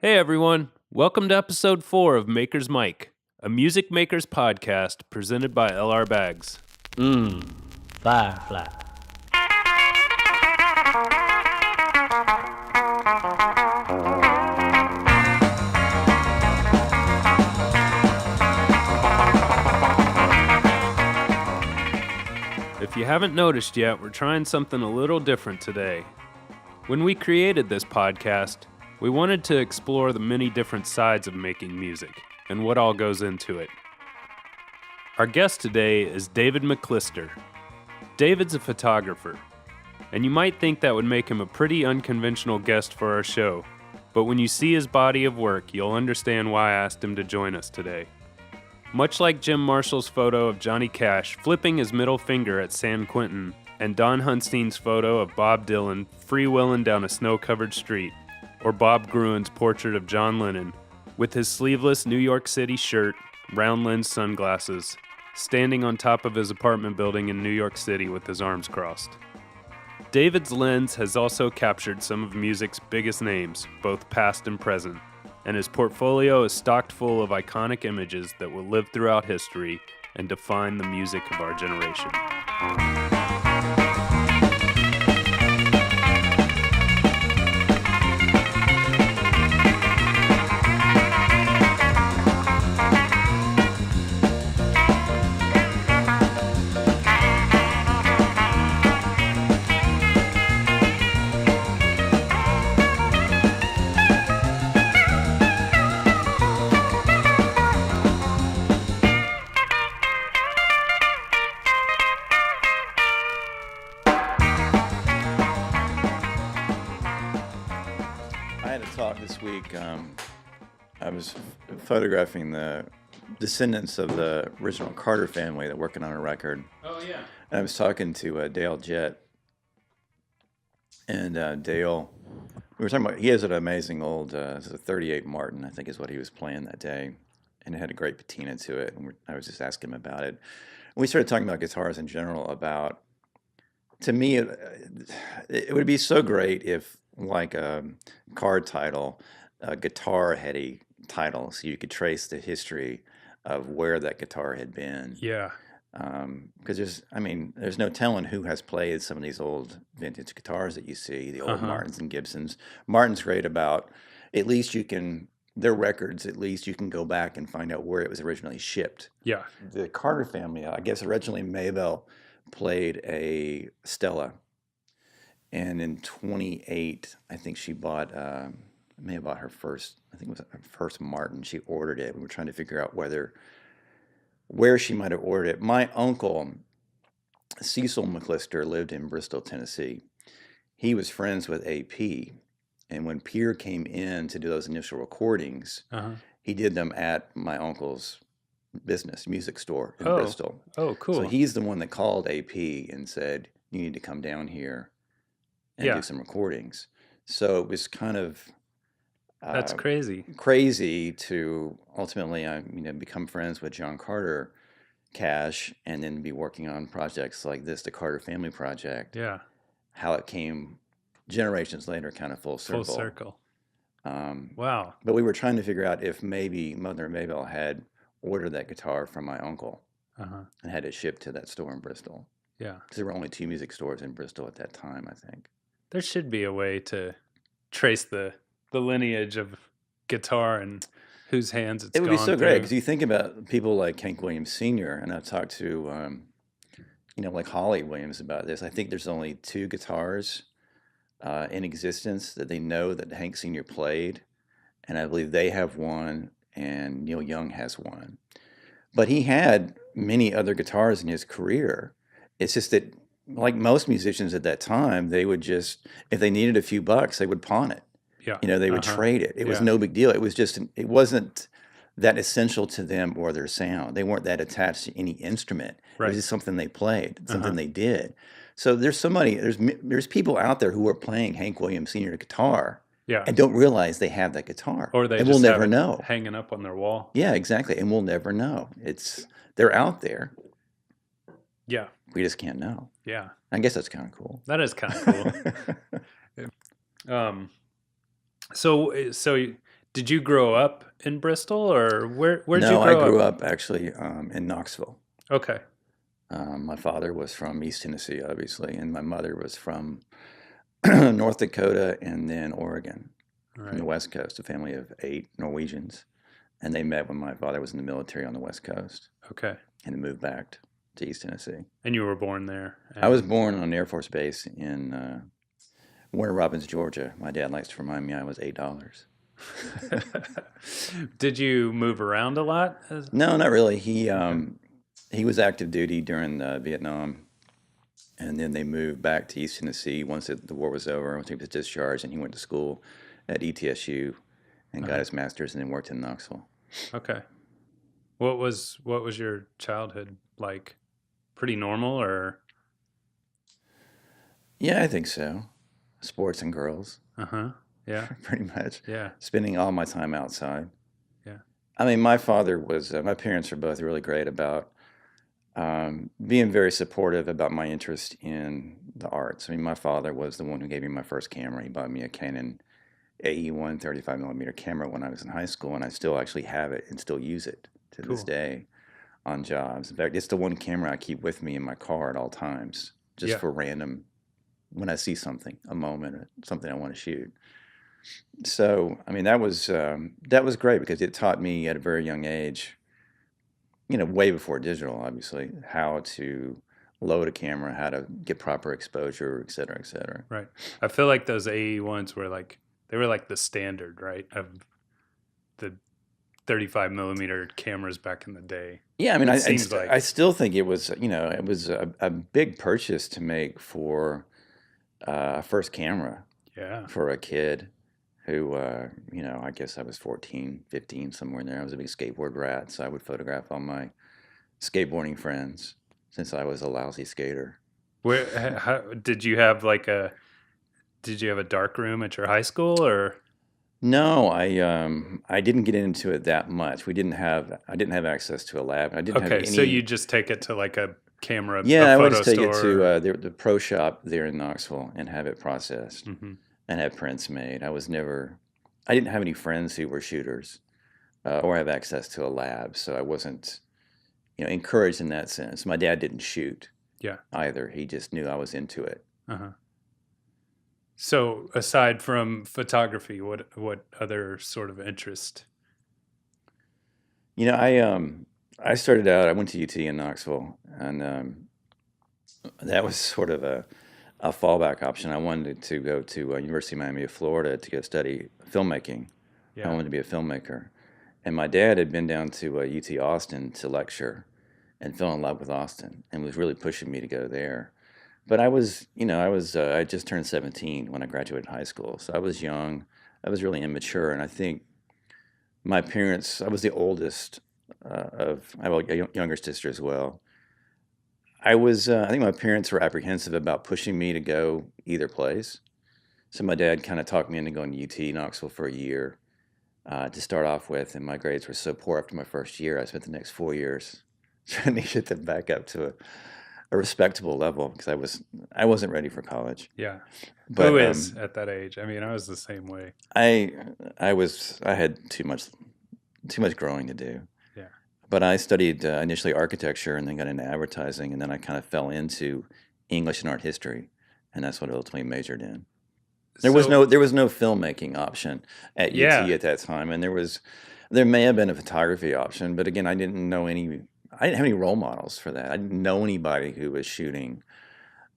Hey everyone, welcome to episode 4 of Maker's Mic, a music makers podcast presented by LR Bags. Firefly. If you haven't noticed yet, we're trying something a little different today. When we created this podcast, we wanted to explore the many different sides of making music and what all goes into it. Our guest today is David McClister. David's a photographer, and you might think that would make him a pretty unconventional guest for our show, but when you see his body of work, you'll understand why I asked him to join us today. Much like Jim Marshall's photo of Johnny Cash flipping his middle finger at San Quentin, and Don Hunstein's photo of Bob Dylan freewheeling down a snow-covered street, or Bob Gruen's portrait of John Lennon, with his sleeveless New York City shirt, round lens sunglasses, standing on top of his apartment building in New York City with his arms crossed. David's lens has also captured some of music's biggest names, both past and present, and his portfolio is stocked full of iconic images that will live throughout history and define the music of our generation. I was photographing the descendants of the original Carter family that were working on a record. Oh, yeah. And I was talking to Dale Jett. And Dale, we were talking about, he has an amazing old, it's a 38 Martin, I think is what he was playing that day. And it had a great patina to it. And I was just asking him about it. And we started talking about guitars in general, about, to me, it would be so great if, like a card title, a guitar had a title, so you could trace the history of where that guitar had been. Yeah. Because there's no telling who has played some of these old vintage guitars that you see, the old Martins and Gibsons. Martin's great about, at least you can, their records, at least you can go back and find out where it was originally shipped. Yeah. The Carter family, I guess originally Maybelle played a Stella. And in 28, I think she bought, may have bought her first, I think it was her first Martin. She ordered it. We were trying to figure out where she might have ordered it. My uncle, Cecil Mccluster, lived in Bristol, Tennessee. He was friends with AP. And when Pierre came in to do those initial recordings, he did them at my uncle's business, music store in Bristol. Oh, cool. So he's the one that called AP and said, you need to come down here and do some recordings. So it was kind of that's crazy to ultimately become friends with John Carter Cash and then be working on projects like this, the Carter Family Project. Yeah. How it came generations later, kind of full circle. Full circle. Wow. But we were trying to figure out if maybe Mother Maybelle had ordered that guitar from my uncle and had it shipped to that store in Bristol. Yeah. Because there were only 2 music stores in Bristol at that time, I think. There should be a way to trace the lineage of guitar and whose hands it's gone. It would be so through. great, because you think about people like Hank Williams Sr., and I've talked to, like Holly Williams about this. I think there's only 2 guitars in existence that they know that Hank Sr. played, and I believe they have one, and Neil Young has one. But he had many other guitars in his career. It's just that, like most musicians at that time, they would just, if they needed a few bucks, they would pawn it. Yeah. They would trade it. It was no big deal. It was just, it wasn't that essential to them or their sound. They weren't that attached to any instrument. Right. It was just something they played, something they did. So there's people out there who are playing Hank Williams Sr. guitar and don't realize they have that guitar. Or they and just we'll have never it know. Hanging up on their wall. Yeah, exactly. And we'll never know. They're out there. Yeah. We just can't know. Yeah. I guess that's kind of cool. That is kind of cool. So Did you grow up in Bristol, or where'd you No, I grow grew up? up actually in Knoxville. Okay. My father was from East Tennessee, obviously, and my mother was from North Dakota and then Oregon, All from the right. West Coast, a family of 8 Norwegians. And they met when my father was in the military on the West Coast Okay. and moved back to East Tennessee. And you were born there. I was And born on an Air Force base in Warner Robins, Georgia. My dad likes to remind me I was $8. did you move around a lot? No, not really. Okay. He was active duty during Vietnam, and then they moved back to East Tennessee once the war was over. Once he was discharged, and he went to school at ETSU and got Uh-huh. his master's, and then worked in Knoxville. Okay. What was your childhood like? Pretty normal, or? Yeah, I think so. Sports and girls, Uh-huh. Yeah. pretty much. Yeah. Spending all my time outside. Yeah. I mean, my father was, my parents were both really great about being very supportive about my interest in the arts. I mean, my father was the one who gave me my first camera. He bought me a Canon AE1 35 millimeter camera when I was in high school, and I still actually have it and still use it to this Cool. day on jobs. In fact, it's the one camera I keep with me in my car at all times, just Yeah. for random, when I see something, a moment, or something I want to shoot. So, I mean, that was great because it taught me at a very young age, way before digital, obviously, how to load a camera, how to get proper exposure, et cetera, et cetera. Right. I feel like those AE ones were like the standard, right, of the 35 millimeter cameras back in the day. Yeah, I mean, It I seems I like. still think it was, a big purchase to make for a first camera Yeah. for a kid who, I guess I was 14, 15, somewhere in there. I was a big skateboard rat, so I would photograph all my skateboarding friends since I was a lousy skater. How did you have a dark room at your high school, or? No, I didn't get into it that much. I didn't have access to a lab. I didn't have Okay, so you any. just take it to like a camera, Yeah, a I would photo just take it to store. the pro shop there in Knoxville and have it processed Hmm. and have prints made. I didn't have any friends who were shooters or have access to a lab, so I wasn't, encouraged in that sense. My dad didn't shoot Yeah. either. He just knew I was into it. Uh-huh. So aside from photography, what other sort of interest? I started out. I went to UT in Knoxville, and that was sort of a fallback option. I wanted to go to University of Miami of Florida to go study filmmaking. I Yeah. wanted to be a filmmaker, and my dad had been down to UT Austin to lecture, and fell in love with Austin, and was really pushing me to go there. But I just turned 17 when I graduated high school, so I was young. I was really immature, and I think my parents. I was the oldest I have a younger sister as well. I think my parents were apprehensive about pushing me to go either place. So my dad kind of talked me into going to UT Knoxville for a year to start off with, and my grades were so poor after my first year, I spent the next 4 years trying to get them back up to a respectable level because I wasn't ready for college. Yeah. Who But is at that age? I mean, I was the same way. I had too much growing to do. Yeah. But I studied initially architecture and then got into advertising, and then I kind of fell into English and art history, and that's what I ultimately majored in. There was So, no filmmaking option at UT yeah. at that time, and there may have been a photography option, but again, I didn't have any role models for that. I didn't know anybody who was shooting,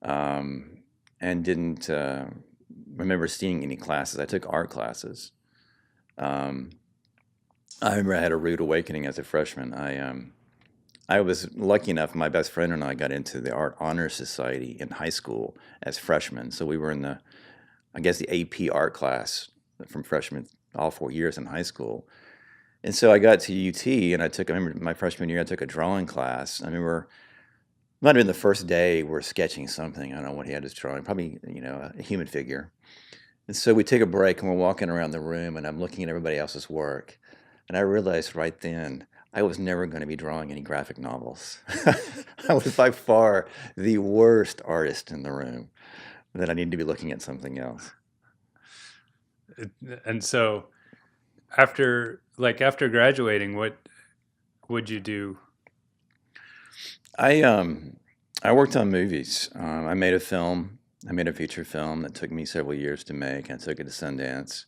and didn't remember seeing any classes. I took art classes. Um, I remember I had a rude awakening as a freshman. I was lucky enough, my best friend and I got into the Art Honor Society in high school as freshmen. So we were in the AP art class from freshman, all 4 years in high school. And so I got to UT and I remember my freshman year, I took a drawing class. I remember, it might have been the first day we're sketching something. I don't know what he had us drawing, probably, a human figure. And so we take a break and we're walking around the room and I'm looking at everybody else's work. And I realized right then I was never going to be drawing any graphic novels. I was by far the worst artist in the room, that I needed to be looking at something else. And so After graduating, what would you do? I worked on movies. I made a film. I made a feature film that took me several years to make. I took it to Sundance,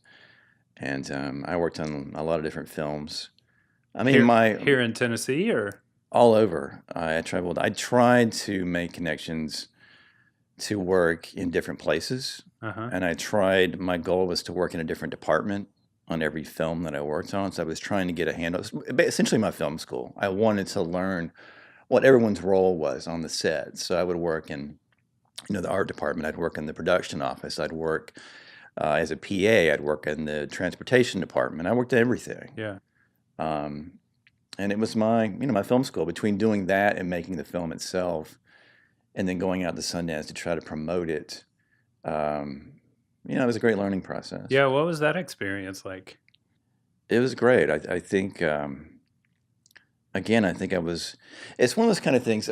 and I worked on a lot of different films. I mean, Here in Tennessee, or all over. I traveled. I tried to make connections to work in different places, and I tried. My goal was to work in a different department on every film that I worked on. So I was trying to get a handle. Essentially, my film school. I wanted to learn what everyone's role was on the set. So I would work in, the art department. I'd work in the production office. I'd work as a PA. I'd work in the transportation department. I worked at everything. yeah, And it was my film school. Between doing that and making the film itself, and then going out to Sundance to try to promote it, it was a great learning process. yeah. What was that experience like? It was great. I think, again, it's one of those kind of things.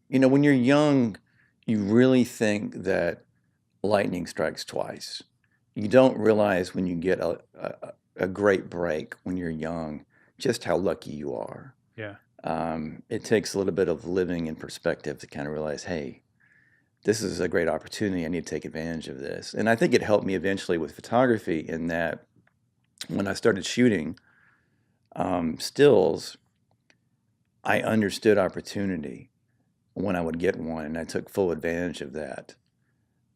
When you're young, you really think that lightning strikes twice. You don't realize when you get a great break when you're young, just how lucky you are. Yeah, It takes a little bit of living in perspective to kind of realize, hey, this is a great opportunity. I need to take advantage of this. And I think it helped me eventually with photography in that when I started shooting stills, I understood opportunity when I would get one, and I took full advantage of that,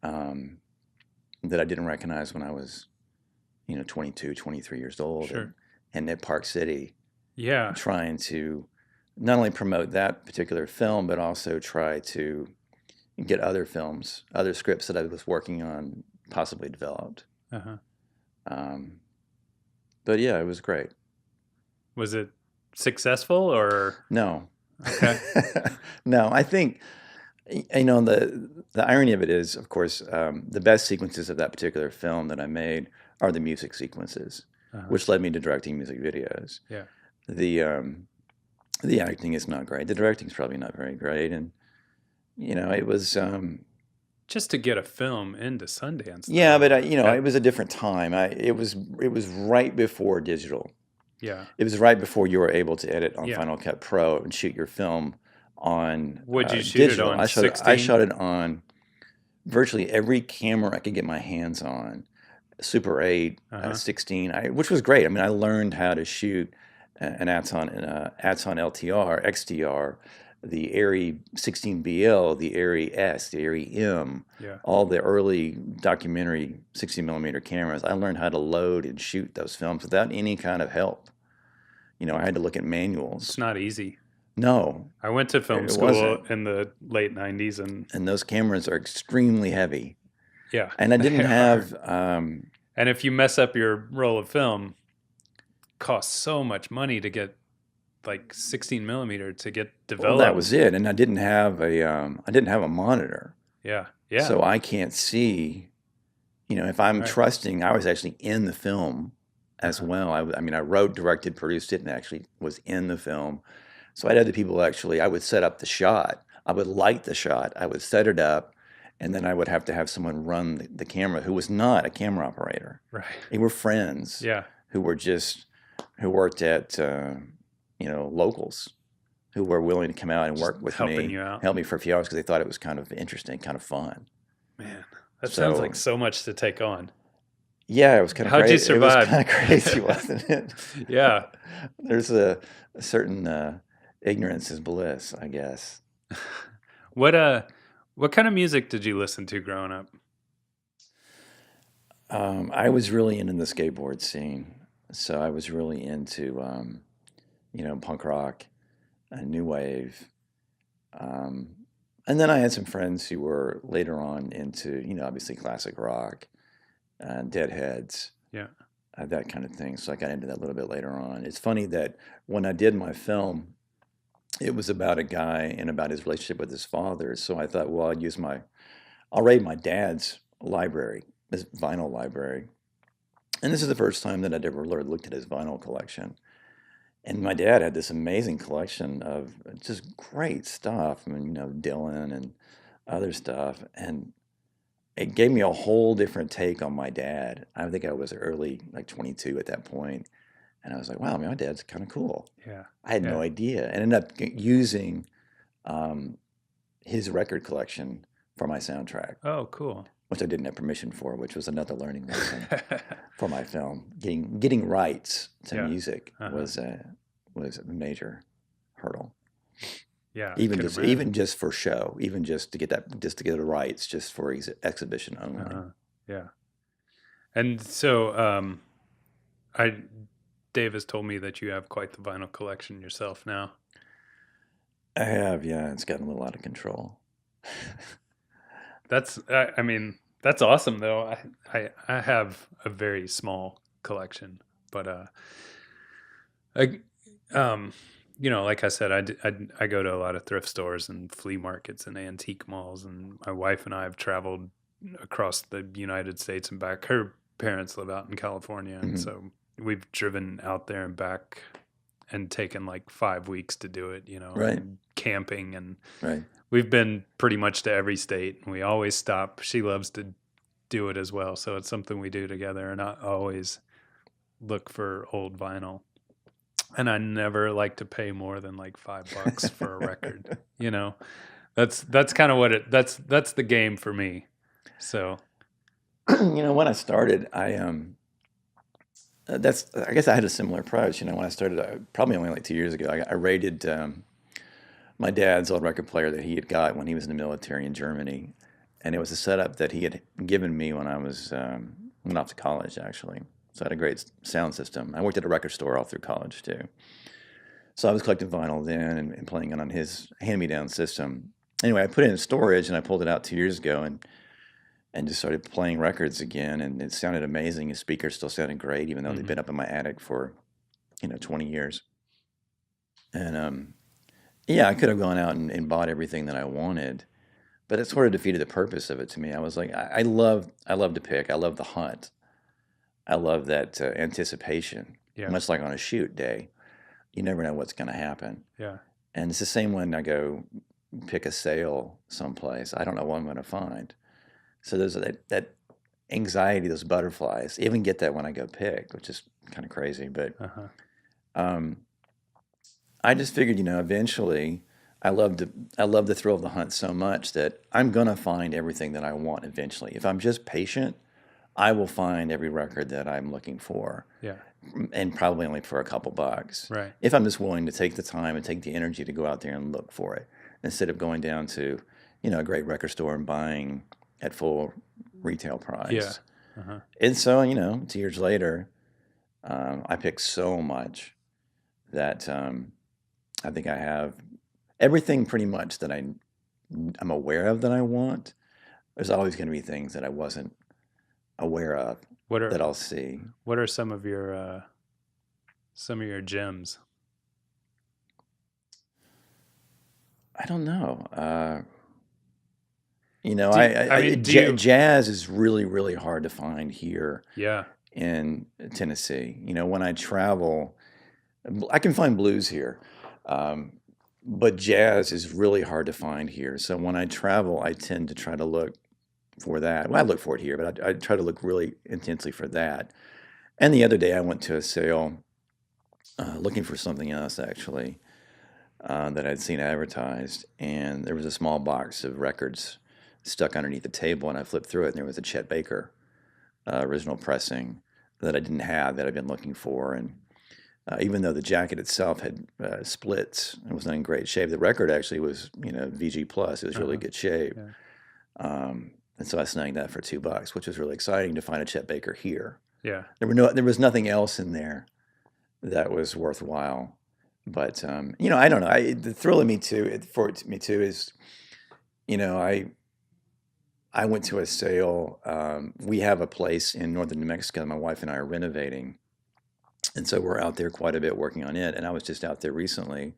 that I didn't recognize when I was, 22, 23 years old. Sure. And at Park City, Yeah, trying to not only promote that particular film, but also try to get other films, other scripts that I was working on possibly developed. But yeah, it was great. Was it successful or? No. Okay. No, I think, the irony of it is, of course, the best sequences of that particular film that I made are the music sequences, which led me to directing music videos. Yeah. The acting is not great. The directing is probably not very great, and it was. Just to get a film into Sundance. Yeah, but it was a different time. It was right before digital. Yeah. It was right before you were able to edit on Yeah. Final Cut Pro and shoot your film on Would you shoot digital. it on I 16? shot it on virtually every camera I could get my hands on. Super 8, 16, which was great. I mean, I learned how to shoot an Aton LTR, XTR, the Arri 16BL, the Arri S, the Arri M, Yeah. all the early documentary 60mm cameras. I learned how to load and shoot those films without any kind of help. I had to look at manuals. It's not easy. No. I went to film school wasn't. in the late 90s, And those cameras are extremely heavy. yeah. And I didn't They have... And if you mess up your roll of film, it costs so much money to get like 16mm to get developed. Well, that was it. And I didn't have a monitor. Yeah. Yeah. So I can't see, if I'm trusting, I was actually in the film as well. I wrote, directed, produced it, and actually was in the film. So I had other people I would set up the shot. I would light the shot. I would set it up, and then I would have to have someone run the camera who was not a camera operator. Right. They were friends. Yeah. Who worked at, locals, who were willing to come out and work with helping me, you out. help me for a few hours because they thought it was kind of interesting, kind of fun. Man, that sounds like so much to take on. Yeah, it was kind of How'd crazy. you survive? It was kind of crazy, wasn't it? Yeah. There's a certain ignorance is bliss, I guess. What kind of music did you listen to growing up? I was really into the skateboard scene, so I was really into punk rock, new wave, and then I had some friends who were later on into obviously classic rock, Deadheads, Yeah. That kind of thing. So I got into that a little bit later on. It's funny that when I did my film, it was about a guy and about his relationship with his father. So I thought, well, I'll raid my dad's library, his vinyl library. And this is the first time that I'd ever looked at his vinyl collection. And my dad had this amazing collection of just great stuff. I mean, Dylan and other stuff. And it gave me a whole different take on my dad. I think I was early, like 22 at that point, and I was like, wow, man, my dad's kind of cool. Yeah. I had no Yeah. idea, and ended up using his record collection for my soundtrack, Oh, cool. which I didn't have permission for, which was another learning lesson for my film. Getting rights to Yeah. music was a major hurdle. Yeah. Even just for show, even just to get the rights, just for exhibition only. Yeah. And so, Dave has told me that you have quite the vinyl collection yourself now. I have, yeah. It's gotten a little out of control. That's awesome though. I have a very small collection, but like I said, I go to a lot of thrift stores and flea markets and antique malls, and my wife and I have traveled across the United States and back. Her parents live out in California, and so we've driven out there and back and taken like 5 weeks to do it, Right. and camping, and Right. we've been pretty much to every state, and we always stop. She loves to do it as well, so it's something we do together, and I always look for old vinyl. And I never like to pay more than like $5 for a record. That's kind of that's the game for me. So, when I started, I guess I had a similar approach. When I started, probably only like 2 years ago, I raided my dad's old record player that he had got when he was in the military in Germany, and it was a setup that he had given me when I was went off to college, actually. So I had a great sound system. I worked at a record store all through college too. So I was collecting vinyl then and playing it on his hand-me-down system. Anyway, I put it in storage and I pulled it out 2 years ago and just started playing records again, and it sounded amazing. His speakers still sounded great, even though they've been up in my attic for 20 years. And yeah, I could have gone out and bought everything that I wanted, but it sort of defeated the purpose of it to me. I was like, I love to pick. I love the hunt. I love that anticipation. Yeah. Much like on a shoot day, you never know what's going to happen. Yeah. And it's the same when I go pick a sale someplace. I don't know what I'm going to find. So there's that anxiety, those butterflies. I even get that when I go pick, which is kind of crazy. But I just figured, eventually, I love the thrill of the hunt so much that I'm going to find everything that I want eventually. If I'm just patient, I will find every record that I'm looking for. Yeah. And probably only for a couple bucks. Right. If I'm just willing to take the time and take the energy to go out there and look for it, instead of going down to, a great record store and buying at full retail price. Yeah. And so, 2 years later, I picked so much that I think I have everything pretty much that I'm aware of that I want. There's always going to be things that I wasn't aware of that I'll see. What are some of your gems? I don't know. Jazz is really, really hard to find here. Yeah. In Tennessee. When I travel, I can find blues here, but jazz is really hard to find here. So when I travel, I tend to try to look for that. Well, I look for it here, but I try to look really intensely for that. And the other day I went to a sale looking for something else, actually, that I'd seen advertised. And there was a small box of records stuck underneath the table, and I flipped through it, and there was a Chet Baker original pressing that I didn't have that I'd been looking for. And even though the jacket itself had splits, it was not in great shape. The record actually was, VG plus. It was really good shape. Yeah. And so I snagged that for $2, which was really exciting to find a Chet Baker here. Yeah. There was nothing else in there that was worthwhile. But I don't know. The thrill of me too is, I went to a sale. We have a place in northern New Mexico. My wife and I are renovating, and so we're out there quite a bit working on it. And I was just out there recently,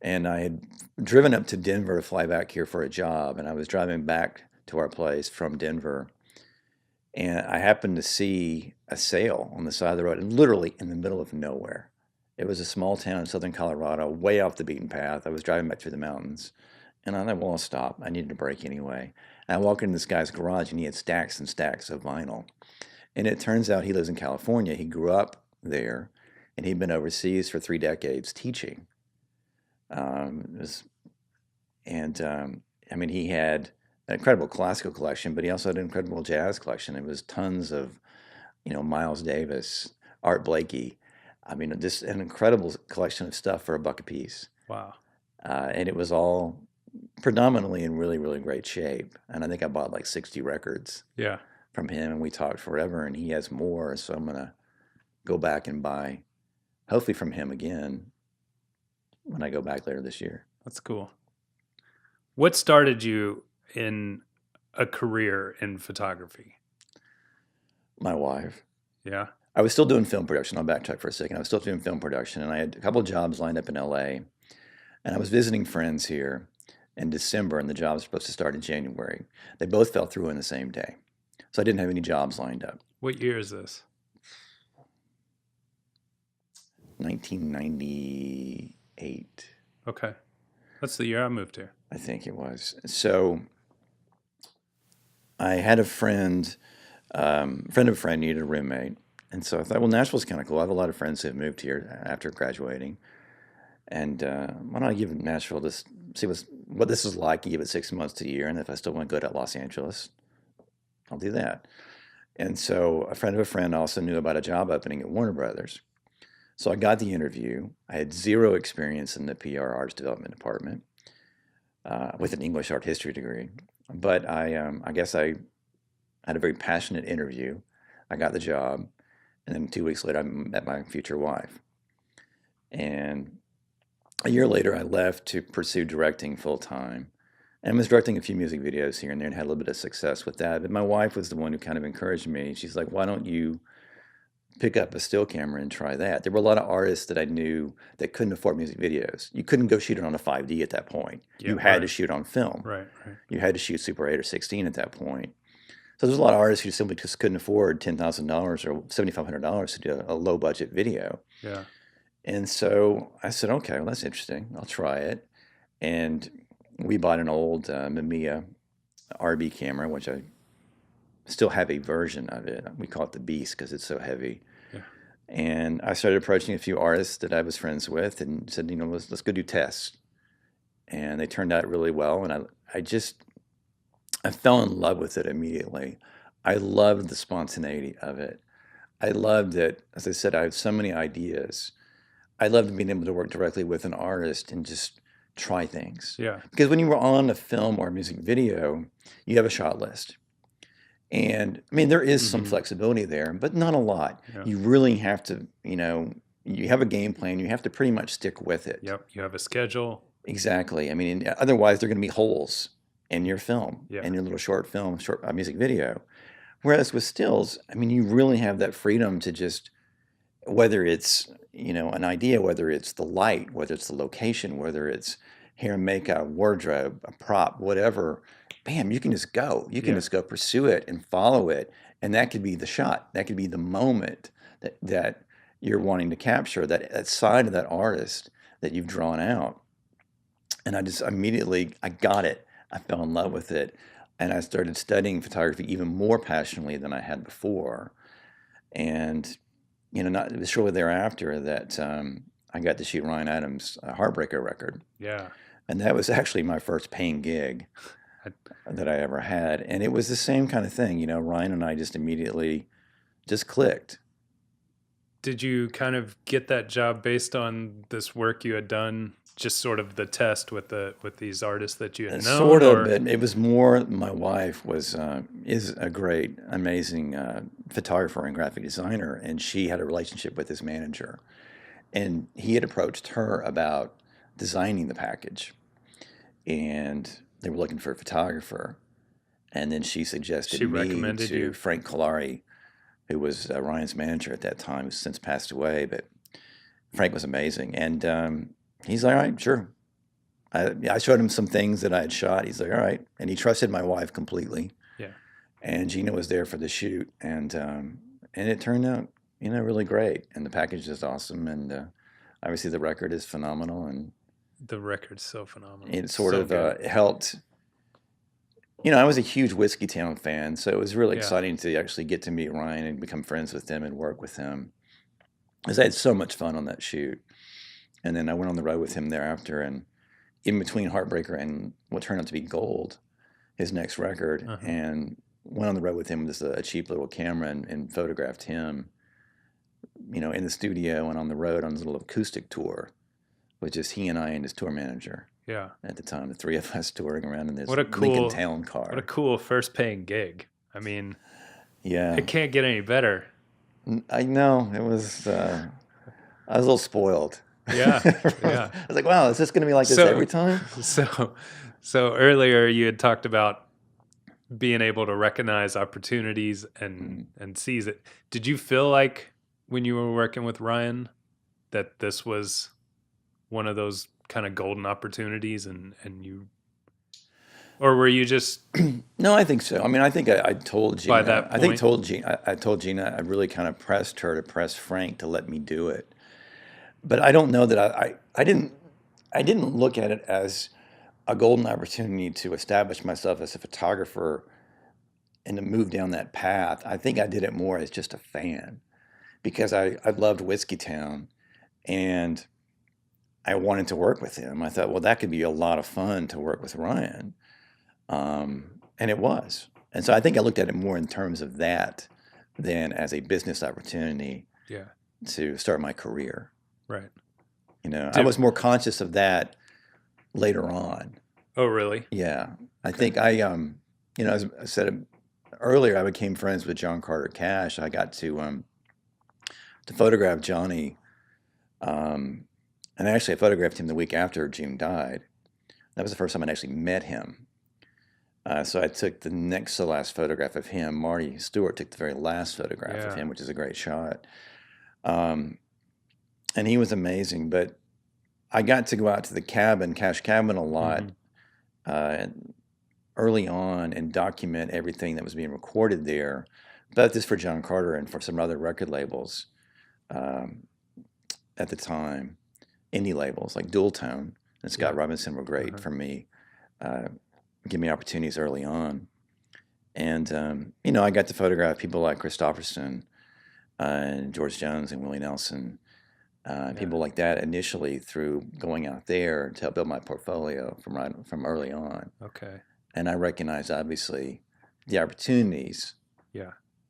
and I had driven up to Denver to fly back here for a job. And I was driving back to our place from Denver, and I happened to see a sale on the side of the road, literally in the middle of nowhere. It was a small town in southern Colorado, way off the beaten path. I was driving back through the mountains, and I thought, well, I'll stop. I needed a break anyway. And I walk into this guy's garage, and he had stacks and stacks of vinyl. And it turns out he lives in California. He grew up there, and he'd been overseas for 3 decades teaching. It was, and I mean, he had an incredible classical collection, but he also had an incredible jazz collection. It was tons of, Miles Davis, Art Blakey. I mean, just an incredible collection of stuff for $1 a piece. Wow. And it was all predominantly in really, really great shape. And I think I bought like 60 records Yeah. from him, and we talked forever, and he has more. So I'm going to go back and buy, hopefully from him again, when I go back later this year. That's cool. What started you in a career in photography? My wife. Yeah. I was still doing film production. I'll backtrack for a second. I was still doing film production, and I had a couple of jobs lined up in LA. And I was visiting friends here in December, and the jobs were supposed to start in January. They both fell through on the same day. So I didn't have any jobs lined up. What year is this? 1998. Okay. That's the year I moved here. I think it was. So I had a friend of a friend needed a roommate. And so I thought, well, Nashville's kind of cool. I have a lot of friends who have moved here after graduating. And why don't I give Nashville this, see what this is like, and give it 6 months to a year. And if I still want to go to Los Angeles, I'll do that. And so a friend of a friend also knew about a job opening at Warner Brothers. So I got the interview. I had 0 experience in the PR arts development department with an English art history degree. But I guess I had a very passionate interview. I got the job. And then 2 weeks later, I met my future wife. And a year later, I left to pursue directing full time. And I was directing a few music videos here and there and had a little bit of success with that. But my wife was the one who kind of encouraged me. She's like, why don't you pick up a still camera and try that? There were a lot of artists that I knew that couldn't afford music videos. You couldn't go shoot it on a 5D at that point. Yeah, you had right. to shoot on film. Right. You had to shoot Super 8 or 16 at that point. So there's a lot of artists who simply just couldn't afford $10,000 or $7,500 to do a low budget video. Yeah. And so I said, okay, well, that's interesting. I'll try it. And we bought an old Mamiya RB camera, which I still have a version of it. We call it the Beast because it's so heavy. Yeah. And I started approaching a few artists that I was friends with and said, let's go do tests. And they turned out really well. And I fell in love with it immediately. I loved the spontaneity of it. I loved it. As I said, I have so many ideas. I loved being able to work directly with an artist and just try things. Yeah. Because when you were on a film or a music video, you have a shot list. And I mean, there is some flexibility there, but not a lot. Yeah. You really have to, you have a game plan. You have to pretty much stick with it. Yep. You have a schedule. Exactly. I mean, otherwise there are going to be holes in your film, Yeah. in your little short music video. Whereas with stills, I mean, you really have that freedom to just, whether it's, an idea, whether it's the light, whether it's the location, whether it's hair and makeup, wardrobe, a prop, whatever, bam, you can just go. You can just go pursue it and follow it. And that could be the shot. That could be the moment that you're wanting to capture, that side of that artist that you've drawn out. And I just immediately, I got it. I fell in love with it. And I started studying photography even more passionately than I had before. And, it was shortly thereafter that I got to shoot Ryan Adams' Heartbreaker record. Yeah. And that was actually my first paying gig that I ever had. And it was the same kind of thing. Ryan and I just immediately just clicked. Did you kind of get that job based on this work you had done, just sort of the test with these artists that you had known? Sort of, but it was more, my wife is a great, amazing photographer and graphic designer, and she had a relationship with his manager. And he had approached her about designing the package. And they were looking for a photographer. And then she suggested me to Frank Collari, who was Ryan's manager at that time, who's since passed away. But Frank was amazing. And he's like, all right, sure. I showed him some things that I had shot. He's like, all right. And he trusted my wife completely. Yeah. And Gina was there for the shoot. And it turned out, really great. And the package is awesome. And obviously the record is phenomenal. And the record's so phenomenal. it sort of helped I was a huge Whiskey Town fan, so it was really Yeah. exciting to actually get to meet Ryan and become friends with him and work with him. Because I had so much fun on that shoot. And then I went on the road with him thereafter, and in between Heartbreaker and what turned out to be Gold, his next record, and went on the road with him with a cheap little camera and photographed him, in the studio and on the road on his little acoustic tour, with just he and I and his tour manager. Yeah. At the time, the three of us touring around in this What a cool Lincoln Town car. What a cool first paying gig. I mean, yeah, it can't get any better. I know. It was. I was a little spoiled. Yeah, yeah. I was like, wow, is this going to be like this every time? So earlier you had talked about being able to recognize opportunities and seize it. Did you feel like when you were working with Ryan that this was one of those kind of golden opportunities, and you, or were you just No, I think so. I mean, I think I told Gina. by that point? I told Gina. I really kind of pressed her to press Frank to let me do it. But I don't know that I didn't look at it as a golden opportunity to establish myself as a photographer and to move down that path. I think I did it more as just a fan because I loved Whiskey Town and I wanted to work with him. I thought, well, that could be a lot of fun to work with Ryan. And it was. And so I think I looked at it more in terms of that than as a business opportunity to start my career. Right. I was more conscious of that later on. Oh, really? Yeah. I think as I said earlier, I became friends with John Carter Cash. I got to photograph Johnny. And actually I photographed him the week after June died. That was the first time I'd actually met him. So I took the next to last photograph of him. Marty Stewart took the very last photograph of him, which is a great shot. And he was amazing. But I got to go out to the Cash Cabin a lot early on and document everything that was being recorded there, both just for John Carter and for some other record labels at the time. Indie labels like Dual Tone and Scott Robinson were great for me, give me opportunities early on. And, I got to photograph people like Christopherson and George Jones and Willie Nelson, people like that initially through going out there to help build my portfolio from early on. Okay. And I recognized, obviously, the opportunities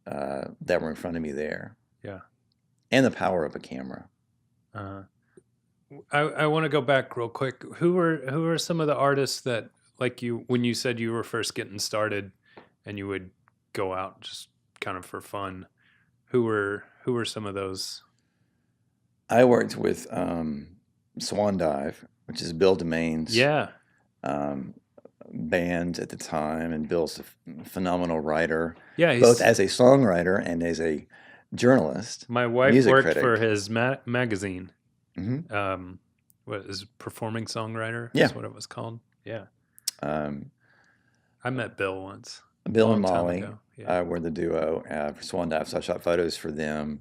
that were in front of me there. Yeah. And the power of a camera. I want to go back real quick. Who were some of the artists that, like you, when you said you were first getting started and you would go out just kind of for fun, who were some of those? I worked with Swan Dive, which is Bill Demain's band at the time, and Bill's a phenomenal writer, both as a songwriter and as a journalist. My wife worked for his magazine. What is Performing Songwriter? Yeah. That's what it was called. Yeah. I met Bill once. Bill and Molly were the duo for Swan Dive, so I shot photos for them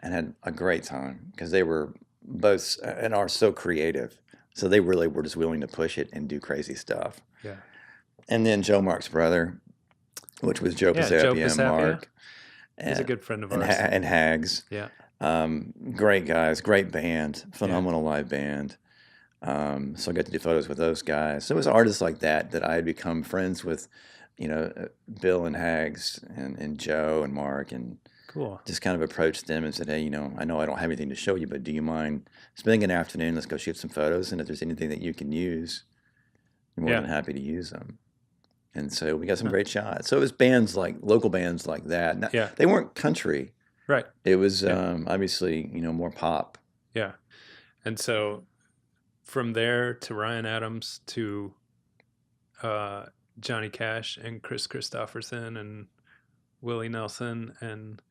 and had a great time because they were both and are so creative. So they really were just willing to push it and do crazy stuff. Yeah. And then Joe Mark's brother, which was Joe Pisapia and Mark. He's a good friend of ours. And Hags. Yeah. Great guys, great band, phenomenal live band. So I got to do photos with those guys. So it was artists like that I had become friends with, Bill and Hags and Joe and Mark, and just kind of approached them and said, hey, I know I don't have anything to show you, but do you mind spending an afternoon? Let's go shoot some photos. And if there's anything that you can use, I'm more than happy to use them. And so we got some great shots. So it was local bands like that. Now, they weren't country. Right. It was obviously, more pop. Yeah. And so from there to Ryan Adams to Johnny Cash and Chris Christopherson and Willie Nelson and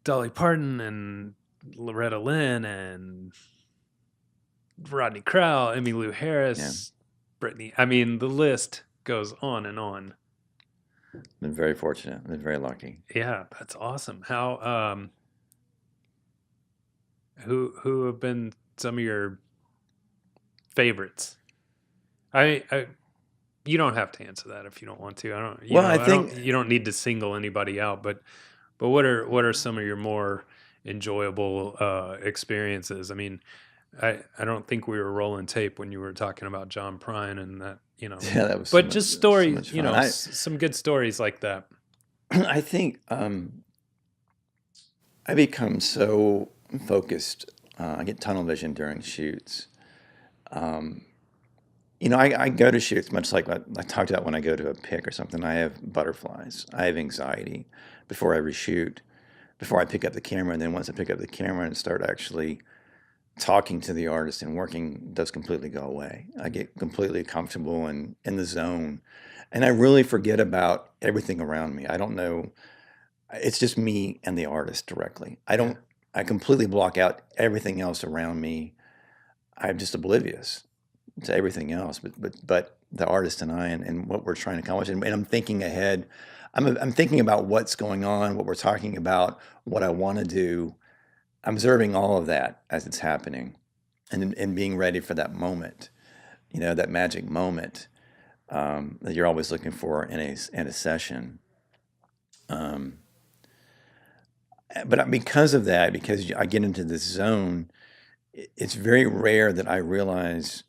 Dolly Parton and Loretta Lynn and Rodney Crowell, Emmylou Harris, Brittany. I mean, the list goes on and on. Been very fortunate. Been very lucky. Yeah, that's awesome. How who have been some of your favorites? I You don't have to answer that if you don't want to. I don't. Well, I think you don't need to single anybody out. But what are some of your more enjoyable experiences? I mean, I don't think we were rolling tape when you were talking about John Prine and that. yeah, that was But just stories. so much fun. Some good stories like that. I think I become so focused. I get tunnel vision during shoots. I go to shoots much like what I talked about when I go to a pick or something. I have butterflies. I have anxiety before every shoot, before I pick up the camera. And then once I pick up the camera and start actually talking to the artist and working, does completely go away. I get completely comfortable and in the zone. And I really forget about everything around me. I don't know. It's just me and the artist directly. I completely block out everything else around me. I'm just oblivious to everything else, but the artist and I and what we're trying to accomplish. And I'm thinking ahead. I'm thinking about what's going on, what we're talking about, what I want to do. I'm observing all of that as it's happening, and being ready for that moment, that magic moment that you're always looking for in a session. But because of that, because I get into this zone, it's very rare that I realize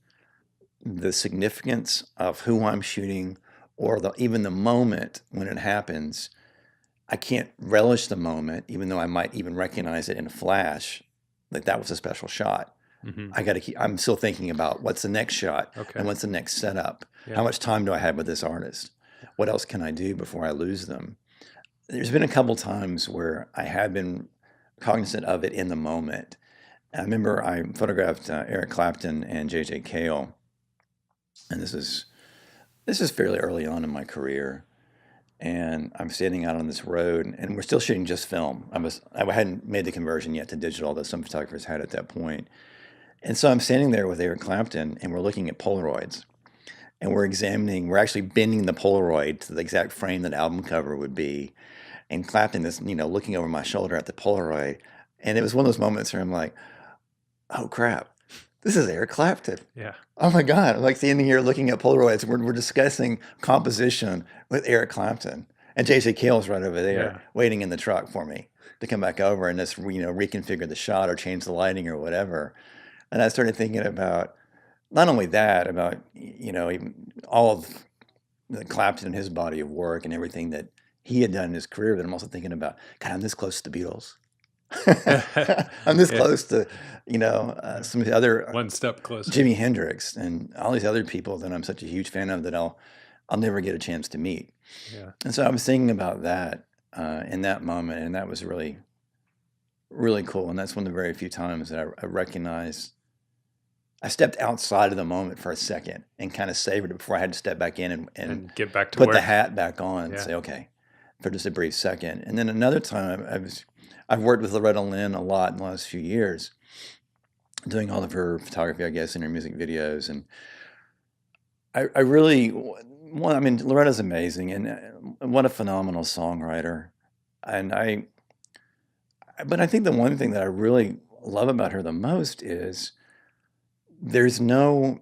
the significance of who I'm shooting or even the moment when it happens. I can't relish the moment, even though I might even recognize it in a flash, like that was a special shot. Mm-hmm. I'm still thinking about what's the next shot and what's the next setup. Yeah. How much time do I have with this artist? What else can I do before I lose them? There's been a couple times where I have been cognizant of it in the moment. I remember I photographed Eric Clapton and J.J. Cale, and this is fairly early on in my career. And I'm standing out on this road, and we're still shooting just film. I hadn't made the conversion yet to digital, that some photographers had at that point. And so I'm standing there with Eric Clapton, and we're looking at Polaroids, and we're actually bending the Polaroid to the exact frame that album cover would be. And Clapton is, looking over my shoulder at the Polaroid. And it was one of those moments where I'm like, oh crap, this is Eric Clapton. Yeah. Oh my God. I'm like standing here looking at Polaroids. We're discussing composition with Eric Clapton. And J.J. Cale's right over there waiting in the truck for me to come back over and just, reconfigure the shot or change the lighting or whatever. And I started thinking about not only that, about, even all of the Clapton and his body of work and everything that he had done in his career, but I'm also thinking about, God, I'm this close to the Beatles. I'm this close to, some of the other one step closer, Jimi Hendrix and all these other people that I'm such a huge fan of that I'll never get a chance to meet. Yeah. And so I was thinking about that in that moment, and that was really, really cool. And that's one of the very few times that I recognized I stepped outside of the moment for a second and kind of savored it before I had to step back in and get back to put work. the hat back on and say, okay, for just a brief second. And then another time I've worked with Loretta Lynn a lot in the last few years, doing all of her photography, I guess, and her music videos. And I really, Loretta's amazing, and what a phenomenal songwriter. But I think the one thing that I really love about her the most is there's no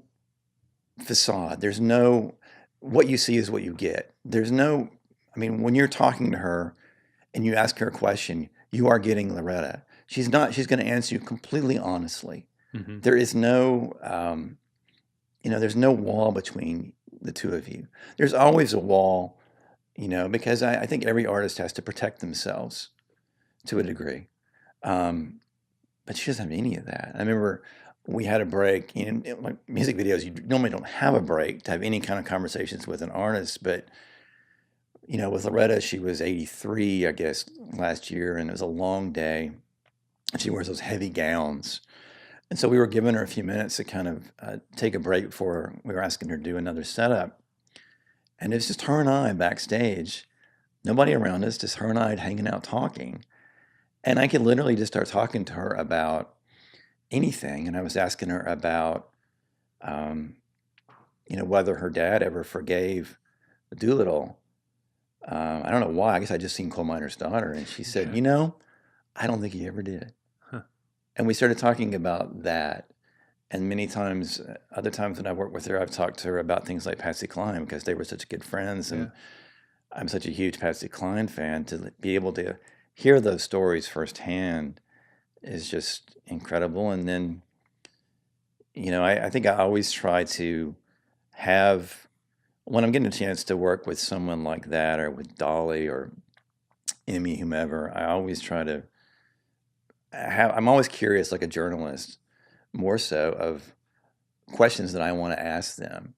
facade. There's no, what you see is what you get. There's no, when you're talking to her and you ask her a question, you are getting Loretta. She's going to answer you completely honestly. Mm-hmm. There is no, there's no wall between the two of you. There's always a wall, because I think every artist has to protect themselves to a degree. But she doesn't have any of that. I remember we had a break in like music videos. You normally don't have a break to have any kind of conversations with an artist, but with Loretta, she was 83, I guess, last year, and it was a long day. And she wears those heavy gowns. And so we were giving her a few minutes to kind of take a break before we were asking her to do another setup. And it's just her and I backstage, nobody around us, just her and I hanging out talking. And I could literally just start talking to her about anything. And I was asking her about, whether her dad ever forgave Doolittle. I don't know why. I guess I just seen Coal Miner's Daughter. And she said, I don't think he ever did. Huh. And we started talking about that. And many times, other times when I worked with her, I've talked to her about things like Patsy Cline because they were such good friends. And I'm such a huge Patsy Cline fan. To be able to hear those stories firsthand is just incredible. And then, I think I always try to have, when I'm getting a chance to work with someone like that or with Dolly or Emmy, whomever, I always try to I'm always curious, like a journalist, more so of questions that I want to ask them.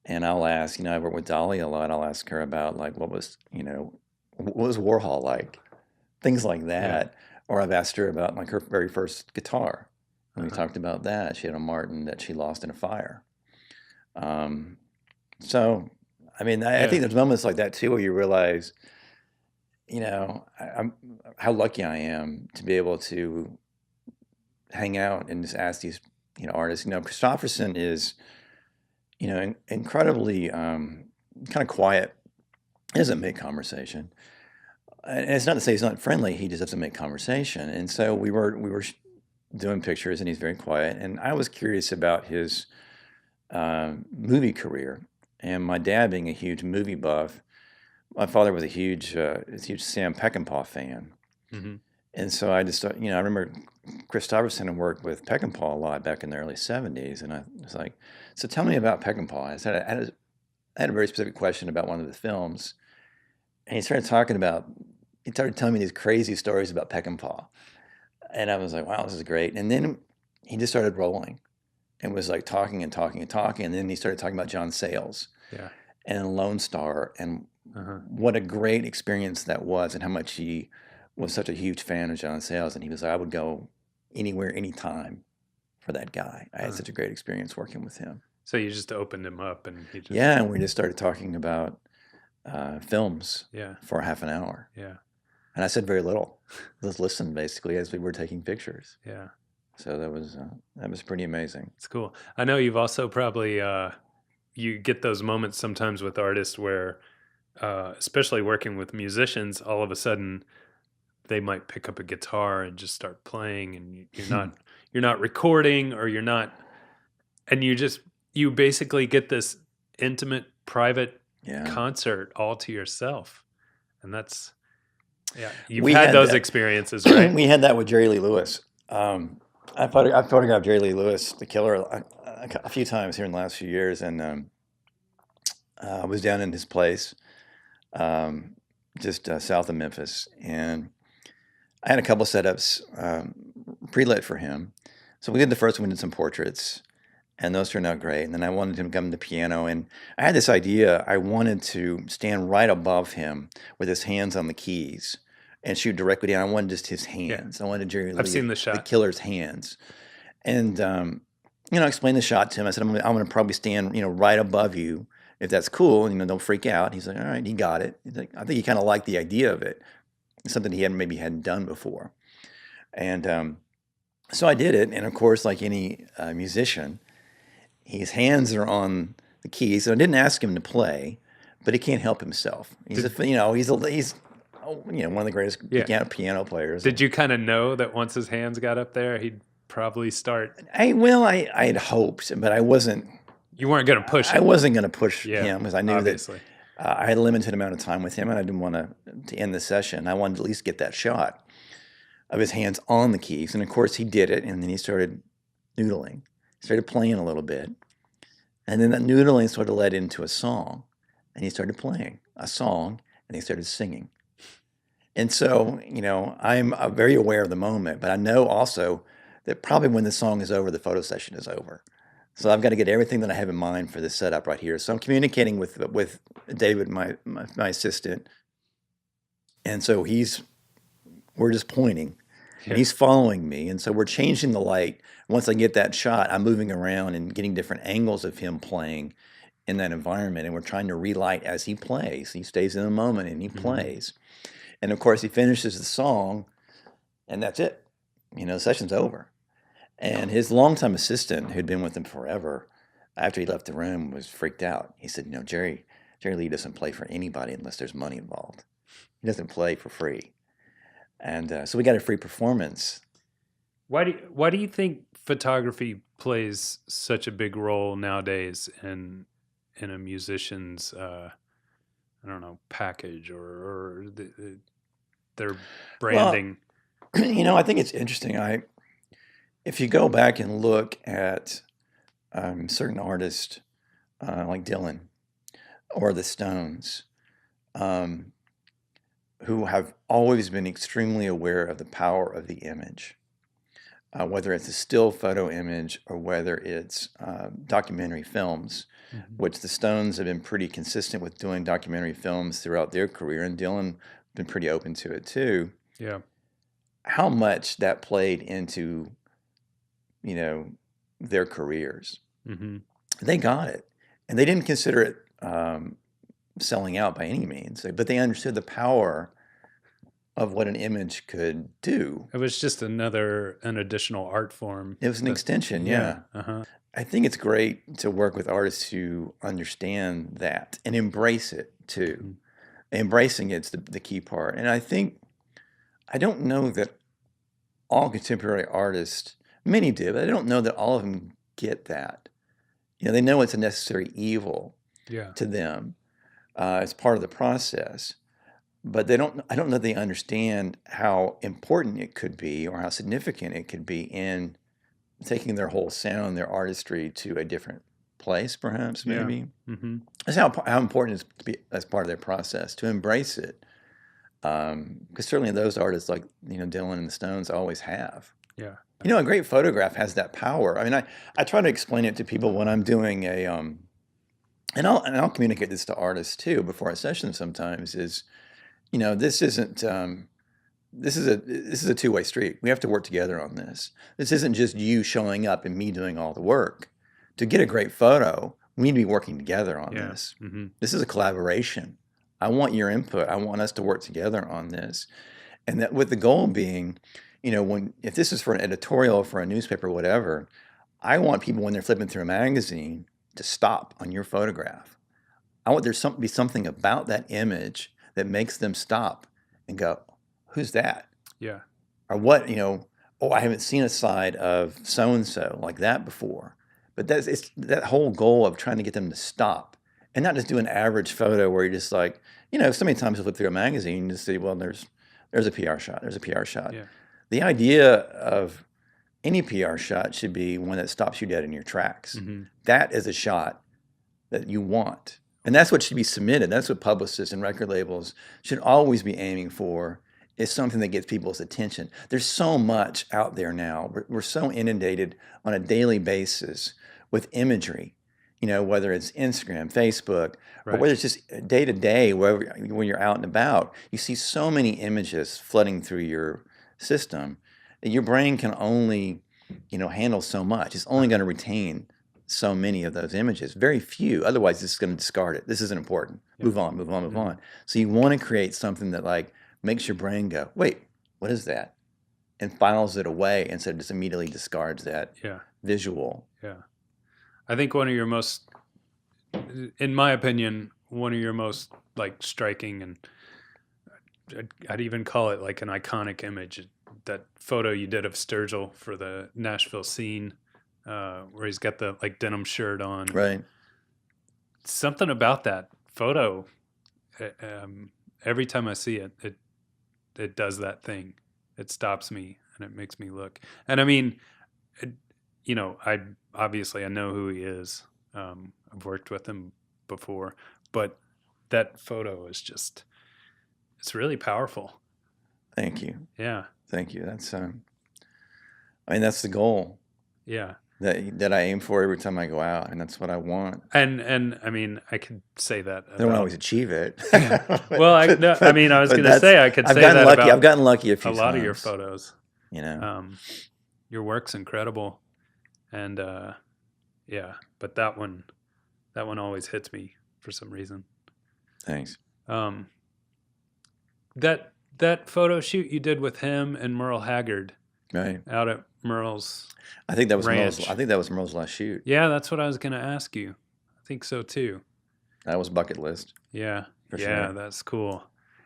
And I'll ask, I work with Dolly a lot. I'll ask her about like, what was Warhol like? Things like that. Or I've asked her about like her very first guitar. And we talked about that. She had a Martin that she lost in a fire. So, I mean, I think there's moments like that too, where you realize, I'm how lucky I am to be able to hang out and just ask these, artists. Christopherson is, incredibly kind of quiet. He doesn't make conversation, and it's not to say he's not friendly. He just doesn't make conversation. And so we were doing pictures, and he's very quiet. And I was curious about his movie career. And my dad, being a huge movie buff, my father was a huge Sam Peckinpah fan. Mm-hmm. And so I just, I remember Christopherson had worked with Peckinpah a lot back in the early 70s. And I was like, so tell me about Peckinpah. I had a very specific question about one of the films. And he started telling me these crazy stories about Peckinpah. And I was like, wow, this is great. And then he just started rolling and was like talking and talking and talking. And then he started talking about John Sayles and Lone Star and what a great experience that was, and how much he was such a huge fan of John Sayles. And he was like, I would go anywhere, anytime for that guy. I had such a great experience working with him. So you just opened him up, and he just... Yeah, and we just started talking about films for half an hour. Yeah. And I said very little. Just listened, basically, as we were taking pictures. Yeah. So that was pretty amazing. It's cool. I know you've also probably, you get those moments sometimes with artists where, especially working with musicians, all of a sudden they might pick up a guitar and just start playing, and you're not recording, or you're not, and you basically get this intimate, private concert all to yourself. And that's, you've had those experiences, right? We had that with Jerry Lee Lewis. I photographed Jerry Lee Lewis, the Killer, a few times here in the last few years, and I was down in his place, just south of Memphis, and I had a couple setups pre-lit for him. So we did the first one, we did some portraits, and those turned out great. And then I wanted him to come to the piano, and I had this idea. I wanted to stand right above him with his hands on the keys and shoot directly down. I wanted just his hands. I wanted Jerry Lee, I've seen the shot, the Killer's hands. And, I explained the shot to him. I said, I'm going to probably stand, right above you, if that's cool. Don't freak out. He's like, all right, he got it. He's like, I think he kind of liked the idea of it. It's something he hadn't done before. And so I did it. And of course, like any musician, his hands are on the keys. So I didn't ask him to play, but he can't help himself. He's one of the greatest piano players. Did you kind of know that once his hands got up there, he'd probably start? I had hoped, but I wasn't. You weren't going to push him. I wasn't going to push him because I knew obviously. that I had a limited amount of time with him, and I didn't want to end the session. I wanted to at least get that shot of his hands on the keys. And of course, he did it, and then he started noodling. He started playing a little bit. And then that noodling sort of led into a song. And he started playing a song, and he started singing. And so, I'm very aware of the moment, but I know also that probably when the song is over, the photo session is over. So I've got to get everything that I have in mind for this setup right here. So I'm communicating with David, my assistant. And so we're just pointing, and he's following me. And so we're changing the light. Once I get that shot, I'm moving around and getting different angles of him playing in that environment. And we're trying to relight as he plays. He stays in the moment and he plays. And of course, he finishes the song, and that's it. The session's over. And his longtime assistant, who'd been with him forever, after he left the room, was freaked out. He said, Jerry Lee doesn't play for anybody unless there's money involved. He doesn't play for free. And so we got a free performance. Why do you think photography plays such a big role nowadays in a musician's I don't know, package or their branding. Well, I think it's interesting. If you go back and look at certain artists like Dylan or the Stones, who have always been extremely aware of the power of the image, whether it's a still photo image or whether it's documentary films, which the Stones have been pretty consistent with doing documentary films throughout their career, and Dylan been pretty open to it too. Yeah. How much that played into, their careers. They got it, and they didn't consider it selling out by any means, but they understood the power of what an image could do. It was just an additional art form. It was an extension, yeah. I think it's great to work with artists who understand that and embrace it too. Embracing it's the key part. And I don't know that all contemporary artists, many do, but I don't know that all of them get that. They know it's a necessary evil to them as part of the process, but I don't know they understand how important it could be or how significant it could be in taking their whole sound, their artistry to a different place, perhaps, maybe. That's how important it is to be as part of their process, to embrace it. Because certainly those artists like, Dylan and the Stones always have. Yeah. A great photograph has that power. I mean, I try to explain it to people when I'm doing and I'll communicate this to artists too before a session sometimes is, this isn't, this is a two-way street. We have to work together on this. This isn't just you showing up and me doing all the work. To get a great photo, we need to be working together on this. This is a collaboration. I want your input. I want us to work together on this. And that with the goal being, if this is for an editorial, for a newspaper, whatever, I want people when they're flipping through a magazine to stop on your photograph. I want there be something about that image that makes them stop and go, who's that? Yeah. Or what, I haven't seen a side of so-and-so like that before. But it's that whole goal of trying to get them to stop and not just do an average photo where you're just like, so many times you flip through a magazine and just say, well, there's a PR shot. There's a PR shot. Yeah. The idea of any PR shot should be one that stops you dead in your tracks. That is a shot that you want. And that's what should be submitted. That's what publicists and record labels should always be aiming for, is something that gets people's attention. There's so much out there now. We're so inundated on a daily basis with imagery, whether it's Instagram, Facebook, or whether it's just day to day, when you're out and about, you see so many images flooding through your system that your brain can only, handle so much. It's only going to retain so many of those images, very few. Otherwise, it's going to discard it. This isn't important. Move on, move on, move on. So you want to create something that makes your brain go, wait, what is that? And files it away instead of just immediately discards that visual. Yeah. I think one of your most, in my opinion, one of your most striking, and I'd even call it an iconic image, that photo you did of Sturgill for the Nashville scene, where he's got the denim shirt on. Right. Something about that photo, every time I see it, it does that thing. It stops me and it makes me look. And I mean, I know who he is. I've worked with him before, but that photo is just, it's really powerful. Thank you. Yeah. Thank you. That's, that's the goal. Yeah. That I aim for every time I go out, and that's what I want. And I mean, I could say that. I don't always achieve it. Yeah. Well, I was going to say I could say that lucky. about I've gotten lucky a few times. A lot of your photos. Your work's incredible, and but that one always hits me for some reason. Thanks. That photo shoot you did with him and Merle Haggard, right, out at Merle's. I think that was ranch. Merle's last shoot. Yeah, that's what I was going to ask you. I think so too. That was bucket list. Yeah, sure. That's cool.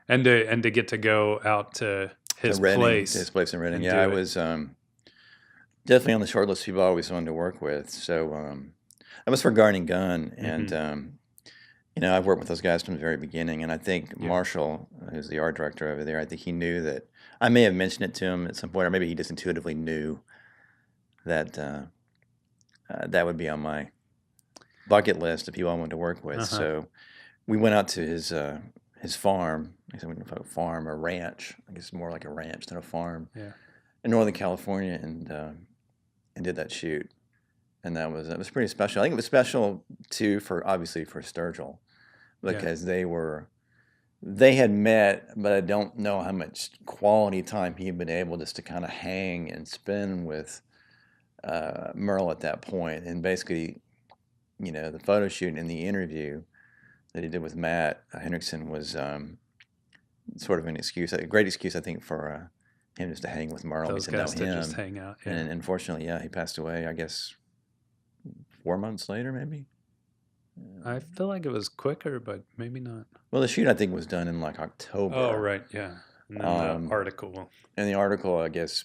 And to get to go out to his place. His place in Reading. Yeah, I was definitely on the short list of people I always wanted to work with. So that was for Garden Gun, and I've worked with those guys from the very beginning. And I think Marshall, who's the art director over there, I think he knew that. I may have mentioned it to him at some point, or maybe he just intuitively knew that that would be on my bucket list of people I wanted to work with. So we went out to his farm. I don't know if a farm or ranch. I guess it's more like a ranch than a farm. Yeah. In Northern California, and did that shoot, and that was pretty special. I think it was special too obviously for Sturgill, because they had met, but I don't know how much quality time he'd been able just to kind of hang and spend with Merle at that point. And basically, the photo shoot and the interview that he did with Matt Hendrickson was sort of an excuse, a great excuse, I think, for him just to hang with Merle. Those guys to just hang out. Yeah. And unfortunately, he passed away, I guess, 4 months later, maybe. I feel like it was quicker, but maybe not. Well, the shoot, I think, was done in like October. Oh, right, yeah. And then the article. And the article, I guess,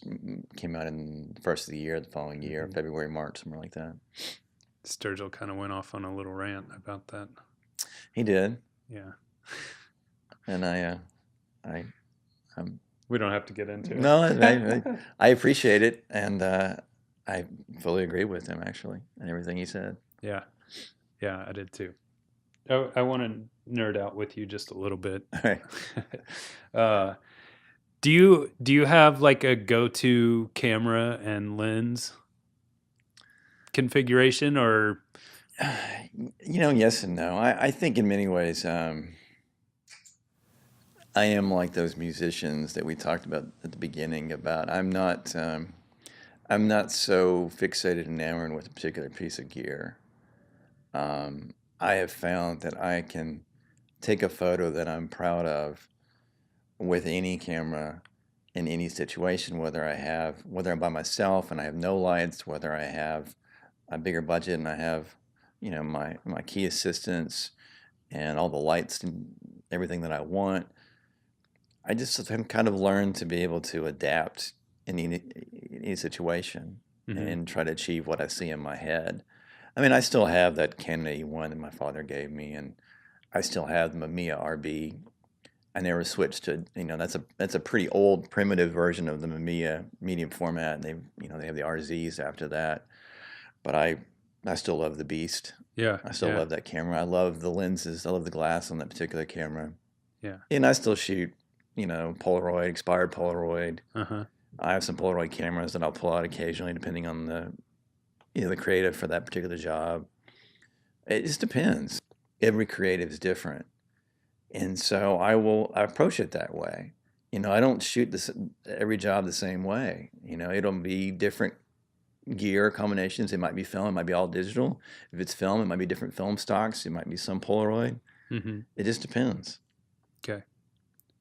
came out in the first of the year, the following year, February, March, somewhere like that. Sturgill kind of went off on a little rant about that. He did. Yeah. And we don't have to get into it. No, I appreciate it, and I fully agree with him, actually, and everything he said. Yeah. Yeah, I did too. I want to nerd out with you just a little bit. All right. Do you have like a go-to camera and lens configuration, or? Yes and no. I think in many ways, I am like those musicians that we talked about at the beginning about. I'm not so fixated and enamored with a particular piece of gear. I have found that I can take a photo that I'm proud of with any camera in any situation, whether I'm by myself and I have no lights, whether I have a bigger budget and I have, my key assistants and all the lights and everything that I want. I just have kind of learned to be able to adapt in any situation and try to achieve what I see in my head. I mean, I still have that Canon 81 that my father gave me, and I still have the Mamiya RB. I never switched to, that's a pretty old primitive version of the Mamiya medium format, and they have the RZs after that. But I still love the beast. Yeah. I still love that camera. I love the lenses. I love the glass on that particular camera. Yeah. And I still shoot, Polaroid, expired Polaroid. Uh-huh. I have some Polaroid cameras that I'll pull out occasionally, depending on the creative for that particular job. It just depends. Every creative is different. And so I approach it that way. I don't shoot every job the same way. It'll be different gear combinations. It might be film, it might be all digital. If it's film, it might be different film stocks. It might be some Polaroid. It just depends. Okay.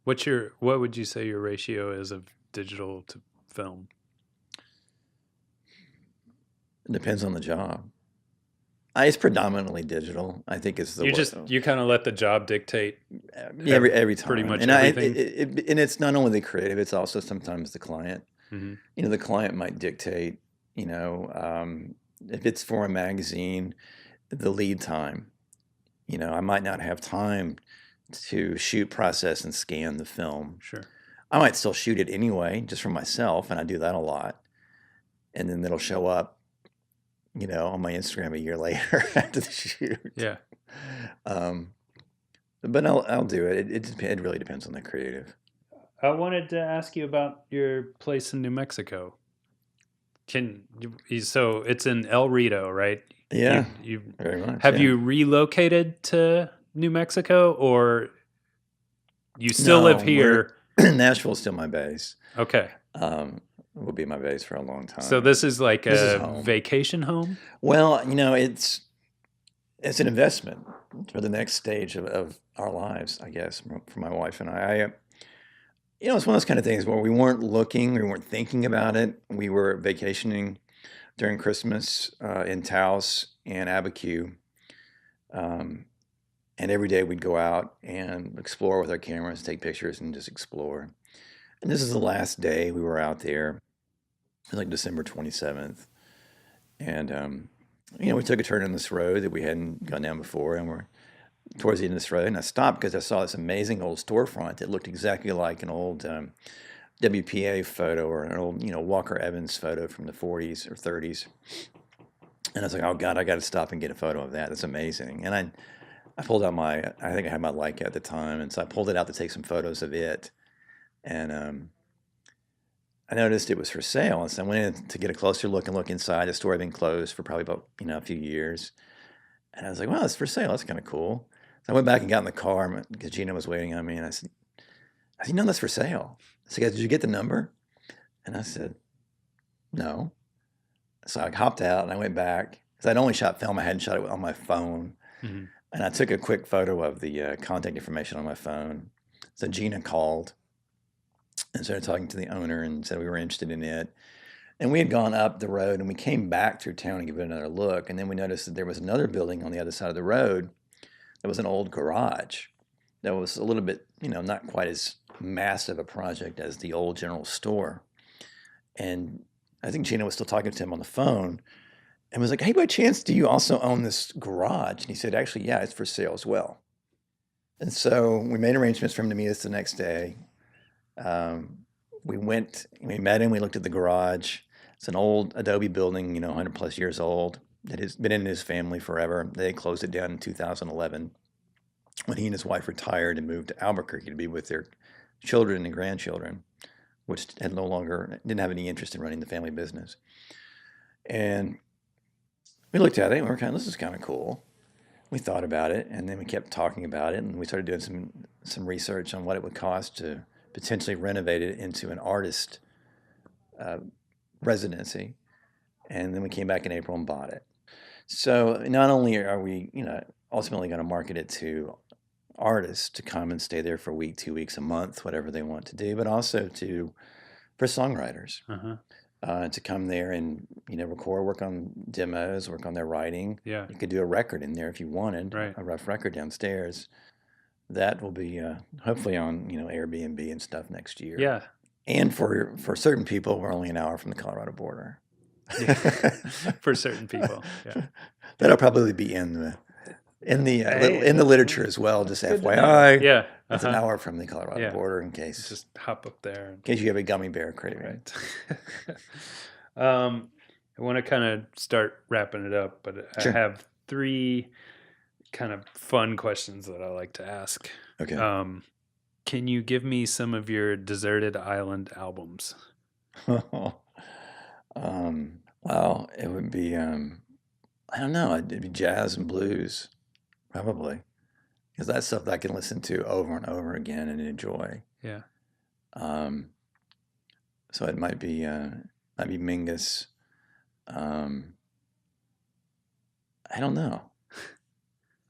What would you say your ratio is of digital to film? It depends on the job. It's predominantly digital. I think it's you kind of let the job dictate every time. Pretty much and everything. And it's not only the creative; it's also sometimes the client. Mm-hmm. The client might dictate. If it's for a magazine, the lead time. I might not have time to shoot, process, and scan the film. Sure. I might still shoot it anyway, just for myself, and I do that a lot. And then it'll show up, on my Instagram a year later after the shoot. Yeah. But I'll do it. It really depends on the creative. I wanted to ask you about your place in New Mexico. So it's in El Rito, right? Yeah. Very much. Have you relocated to New Mexico, or you still live here? Nashville's still my base. Okay. Will be my base for a long time. So this is like a vacation home? Well, it's an investment for the next stage of our lives, I guess, for my wife and I. It's one of those kind of things where we weren't thinking about it. We were vacationing during Christmas in Taos and Abiquiu. And every day we'd go out and explore with our cameras, take pictures, and just explore. And this is the last day we were out there. It was like December 27th. And, we took a turn on this road that we hadn't gone down before, and we're towards the end of this road. And I stopped because I saw this amazing old storefront that looked exactly like an old WPA photo or an old, Walker Evans photo from the 40s or 30s. And I was like, oh, God, I got to stop and get a photo of that. That's amazing. And I pulled out I think I had my Leica at the time, and so I pulled it out to take some photos of it. And I noticed it was for sale, and so I went in to get a closer look and look inside. The store had been closed for probably about a few years, and I was like, "Well, it's for sale. That's kind of cool." So I went back and got in the car because Gina was waiting on me, and I said, "No, that's for sale." I said, "Did you get the number?" And I said, "No." So I hopped out and I went back because I'd only shot film. I hadn't shot it on my phone, Mm-hmm. and I took a quick photo of the contact information on my phone. So Gina called and started talking to the owner and said we were interested in it. And we had gone up the road and we came back through town to give it another look. And then we noticed that there was another building on the other side of the road that was an old garage that was a little bit, not quite as massive a project as the old general store. And I think Gina was still talking to him on the phone and was like, "Hey, by chance, do you also own this garage?" And he said, "Actually, yeah, it's for sale as well." And so we made arrangements for him to meet us the next day. We met him, we looked at the garage. It's an old Adobe building, 100 plus years old, that has been in his family forever. They closed it down in 2011 when he and his wife retired and moved to Albuquerque to be with their children and grandchildren, which didn't have any interest in running the family business. And we looked at it and we were this is kind of cool. We thought about it, and then we kept talking about it, and we started doing some research on what it would cost to potentially renovate it into an artist residency. And then we came back in April and bought it. So not only are we, ultimately going to market it to artists to come and stay there for a week, 2 weeks, a month, whatever they want to do, but also for songwriters to come there and, record, work on demos, work on their writing. Yeah. You could do a record in there if you wanted, Right. a rough record downstairs. That will be hopefully on Airbnb and stuff next year. Yeah. And for certain people, we're only an hour from the Colorado border. Yeah. For certain people, yeah. That'll probably be in the literature as well. Just FYI, yeah, it's an hour from the Colorado border in case. Just hop up there. In case you have a gummy bear craving. Right. I want to kind of start wrapping it up, but Sure. I have 3 kind of fun questions that I like to ask. Okay. Can you give me some of your Deserted Island albums? Well, it would be, I don't know, it'd be jazz and blues, probably. Because that's stuff that I can listen to over and over again and enjoy. Yeah. So it might be Mingus. I don't know.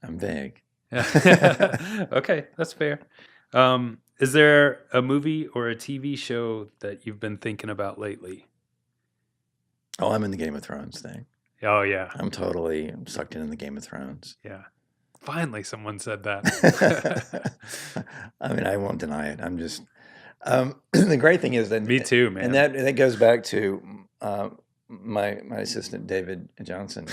I'm vague. Okay, that's fair. Is there a movie or a TV show that you've been thinking about lately? Oh, I'm in the Game of Thrones thing. Oh, yeah. I'm totally sucked in the Game of Thrones. Yeah. Finally, someone said that. I mean, I won't deny it. I'm just... the great thing is that... Me too, man. And that goes back to my assistant, David Johnson.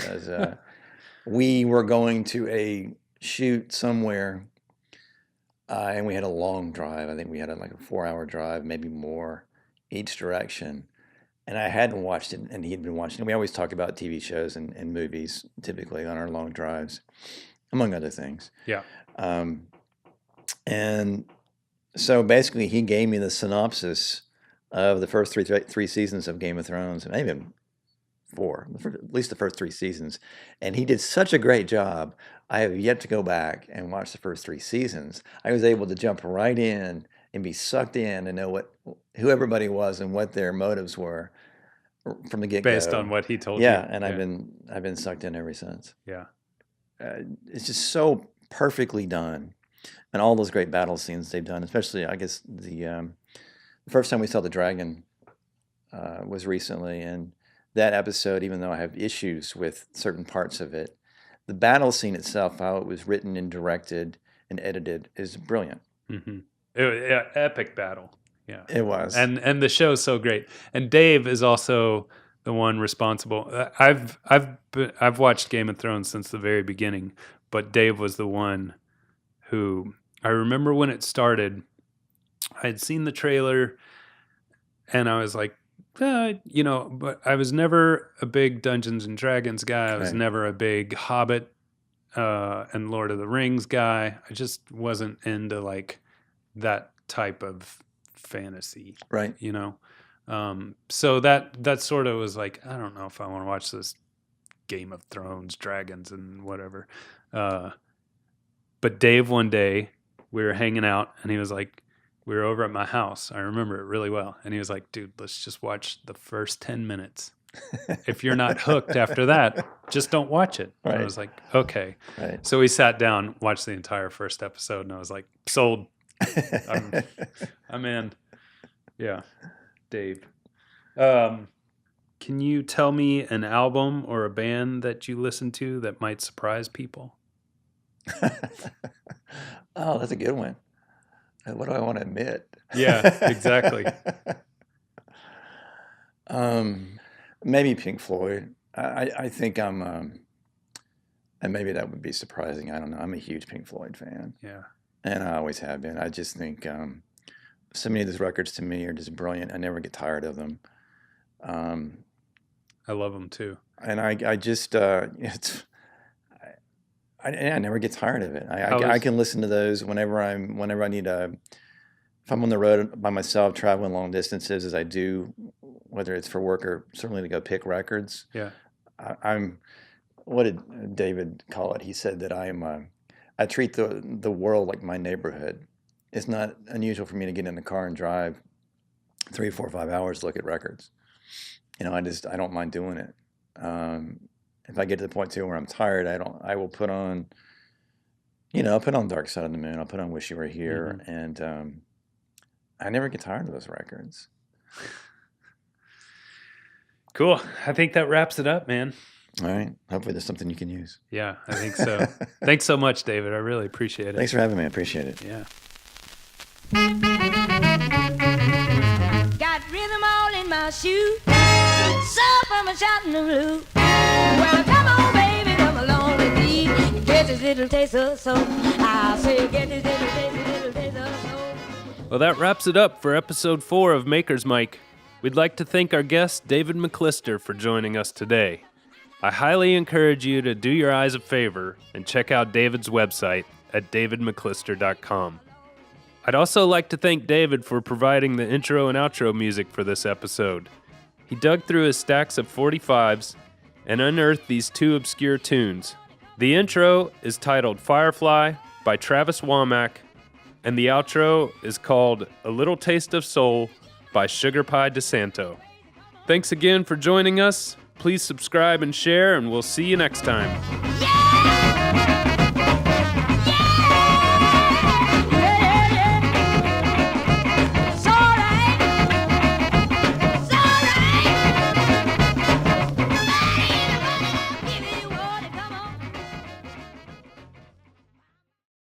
We were going to a shoot somewhere, and we had a long drive. I think we had like a 4-hour drive, maybe more, each direction. And I hadn't watched it, and he'd been watching it. We always talk about TV shows and movies, typically, on our long drives, among other things. Yeah. And so basically, he gave me the synopsis of the first three seasons of Game of Thrones, and maybe 4, at least the first 3 seasons. And he did such a great job. I have yet to go back and watch the first 3 seasons. I was able to jump right in and be sucked in and know who everybody was and what their motives were from the get-go. Based on what he told you. Yeah, and I've been sucked in ever since. Yeah. It's just so perfectly done. And all those great battle scenes they've done, especially, I guess, the first time we saw the dragon was recently. And that episode, even though I have issues with certain parts of it, the battle scene itself, how it was written and directed and edited, is brilliant. Mm-hmm. Epic battle. Yeah. It was. And the show's so great. And Dave is also the one responsible. I've watched Game of Thrones since the very beginning, but Dave was the one who, I remember when it started, I had seen the trailer and I was like, but I was never a big Dungeons and Dragons guy. I was never a big Hobbit and Lord of the Rings guy. I just wasn't into like that type of fantasy, right. So that sort of was like, I don't know if I want to watch this Game of Thrones, dragons and whatever. But Dave, one day we were hanging out and he was like, we were over at my house. I remember it really well. And he was like, dude, let's just watch the first 10 minutes. If you're not hooked after that, just don't watch it. Right. And I was like, okay. Right. So we sat down, watched the entire first episode, and I was like, sold. I'm in. Yeah. Dave. Can you tell me an album or a band that you listen to that might surprise people? Oh, that's a good one. What do I want to admit? Yeah, exactly. Maybe Pink Floyd. I think I'm, and maybe that would be surprising. I don't know. I'm a huge Pink Floyd fan. Yeah. And I always have been. I just think so many of those records to me are just brilliant. I never get tired of them. I love them too. And I just, I never get tired of it. I can listen to those whenever I need if I'm on the road by myself, traveling long distances as I do, whether it's for work or certainly to go pick records. Yeah. What did David call it? He said that I treat the world like my neighborhood. It's not unusual for me to get in the car and drive 3, 4, 5 hours to look at records. I don't mind doing it. If I get to the point too where I'm tired, I will put on, I'll put on Dark Side of the Moon. I'll put on Wish You Were Here. Mm-hmm. And I never get tired of those records. Cool. I think that wraps it up, man. All right. Hopefully there's something you can use. Yeah, I think so. Thanks so much, David. I really appreciate it. Thanks for having me. I appreciate it. Yeah. Got rhythm all in my shoe. Soul from a shot in the blue. Well, come on, baby, come along with me. Get this little taste of soul. I say, get this little taste of soul. Well, that wraps it up for episode 4 of Maker's Mic. We'd like to thank our guest, David McClister, for joining us today. I highly encourage you to do your eyes a favor and check out David's website at davidmcclister.com. I'd also like to thank David for providing the intro and outro music for this episode. He dug through his stacks of 45s and unearthed these 2 obscure tunes. The intro is titled Firefly by Travis Womack, and the outro is called A Little Taste of Soul by Sugarpie Desanto. Thanks again for joining us. Please subscribe and share, and we'll see you next time.